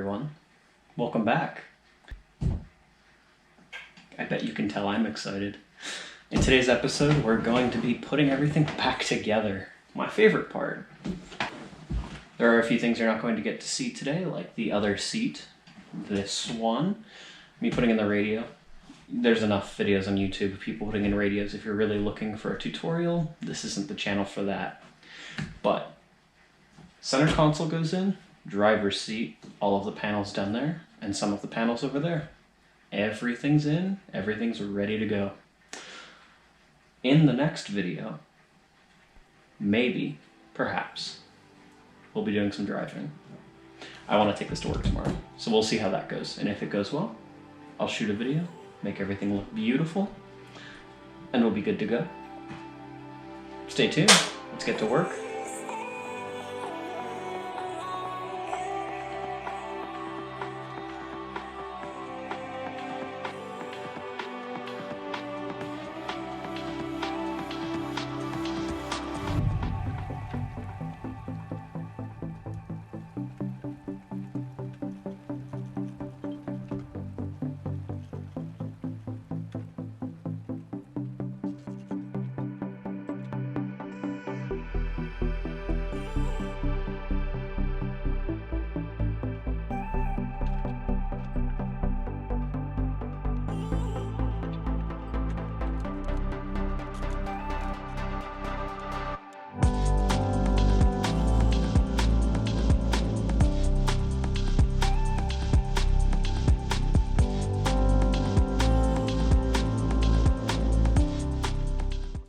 everyone. Welcome back. I bet you can tell I'm excited. In today's episode, we're going to be putting everything back together. My favorite part. There are a few things you're not going to get to see today, like the other seat, this one, me putting in the radio. There's enough videos on YouTube of people putting in radios. If you're really looking for a tutorial, this isn't the channel for that. But center console goes in, driver's seat, all of the panels down there, and some of the panels over there. Everything's in, everything's ready to go. In the next video, maybe, perhaps, we'll be doing some driving. I want to take this to work tomorrow, so we'll see how that goes. And if it goes well, I'll shoot a video, make everything look beautiful, and we'll be good to go. Stay tuned, let's get to work.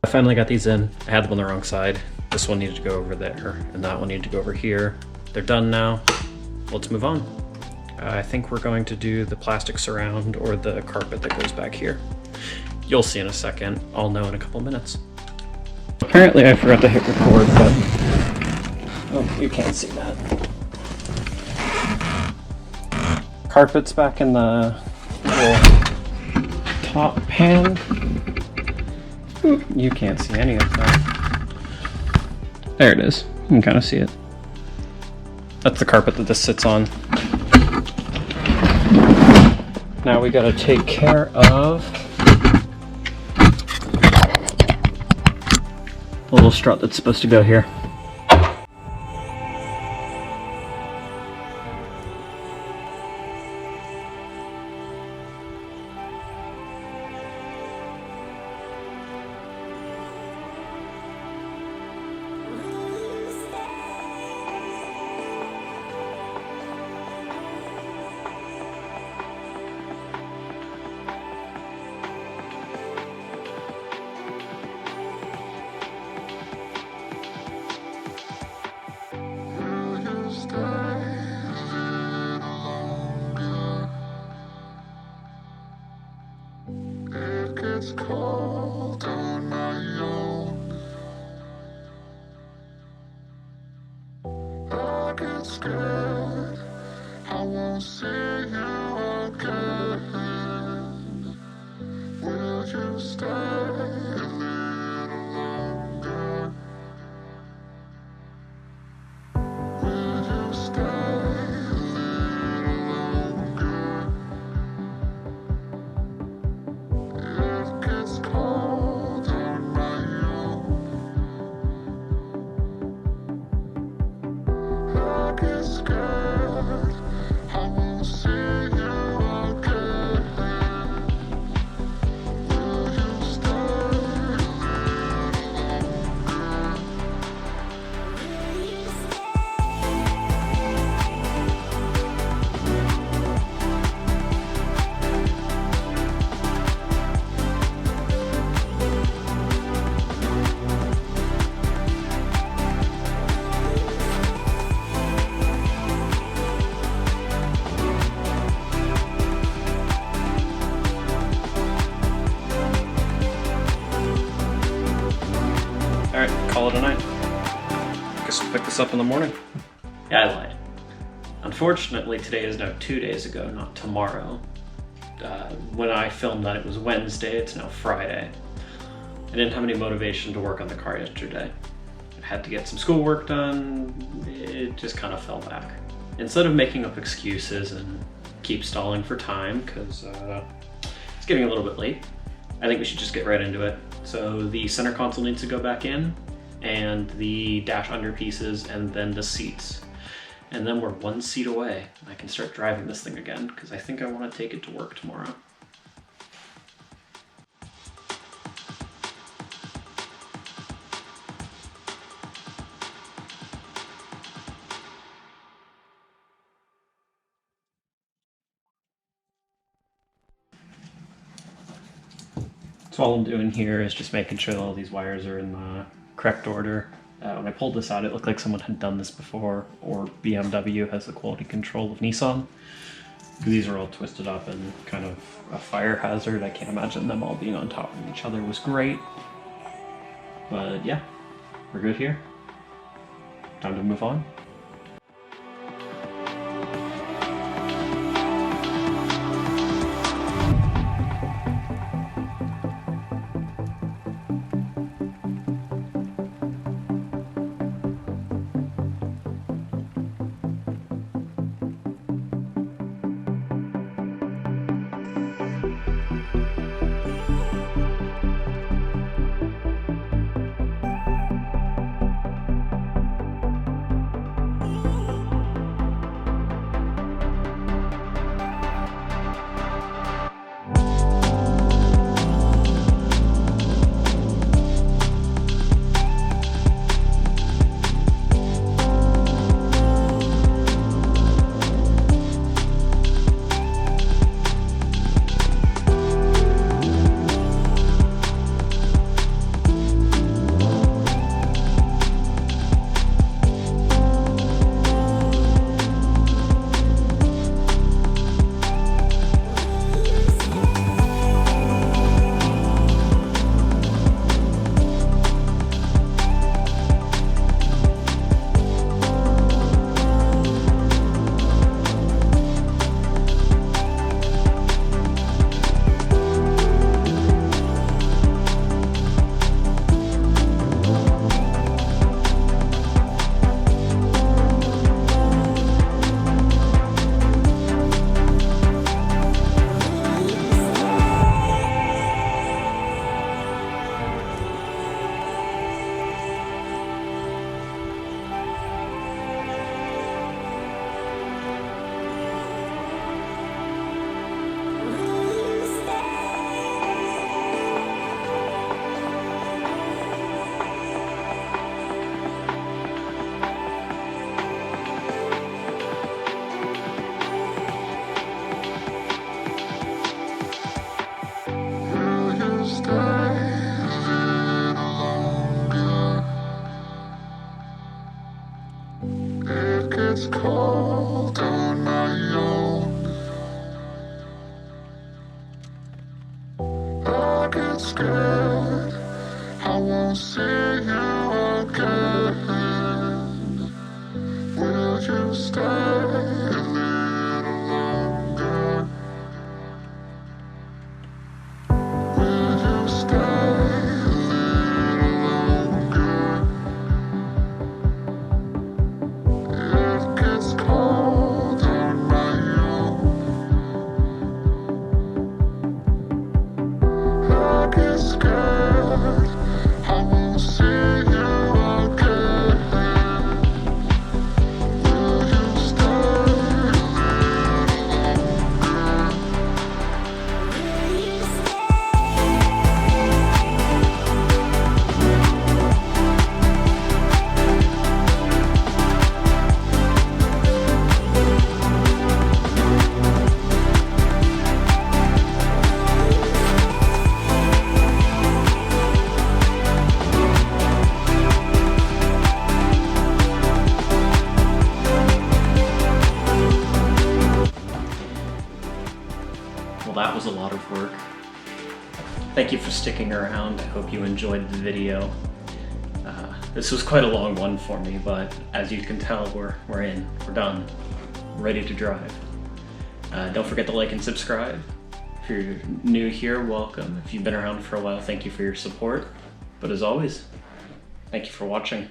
I finally got these in. I had them on the wrong side. This one needed to go over there, and that one needed to go over here. They're done now. Let's move on. I think we're going to do the plastic surround or the carpet that goes back here. You'll see in a second. I'll know in a couple minutes. Apparently I forgot to hit record, but... oh, you can't see that. Carpet's back in the little top pan. You can't see any of that. There it is. You can kind of see it. That's the carpet that this sits on. Now we gotta take care of the little strut that's supposed to go here. It's cold on my own. I get scared, I won't see you again. Will you stay a little longer? Will you stay a little longer? It gets cold on my own. I get scared, I won't see you again. Will you stay a little longer? Alright, call it a night. Guess we'll pick this up in the morning. Yeah, I lied. Unfortunately, today is now 2 days ago, not tomorrow. When I filmed that, it was Wednesday, it's now Friday. I didn't have any motivation to work on the car yesterday. I had to get some schoolwork done, it just kind of fell back. instead of making up excuses and keep stalling for time, because it's getting a little bit late, I think we should just get right into it. So the center console needs to go back in, and the dash under pieces, and then the seats. And then we're one seat away. I can start driving this thing again, because I think I want to take it to work tomorrow. So all I'm doing here is just making sure that all these wires are in the correct order. When I pulled this out, it looked like someone had done this before, or BMW has the quality control of Nissan. These are all twisted up and kind of a fire hazard. I can't imagine them all being on top of each other was great. But yeah, we're good here. Time to move on. It's cold on my own. I get scared, I won't see you again. Will you stay a little longer? Will you stay a little longer? It gets cold on my own. I get scared, I won't see you again. Will you stay a little longer? Well, that was a lot of work. Thank you for sticking around. I hope you enjoyed the video. This was quite a long one for me, but as you can tell, we're done, ready to drive. Don't forget to like and subscribe. If you're new here, welcome. If you've been around for a while, thank you for your support. But as always, thank you for watching.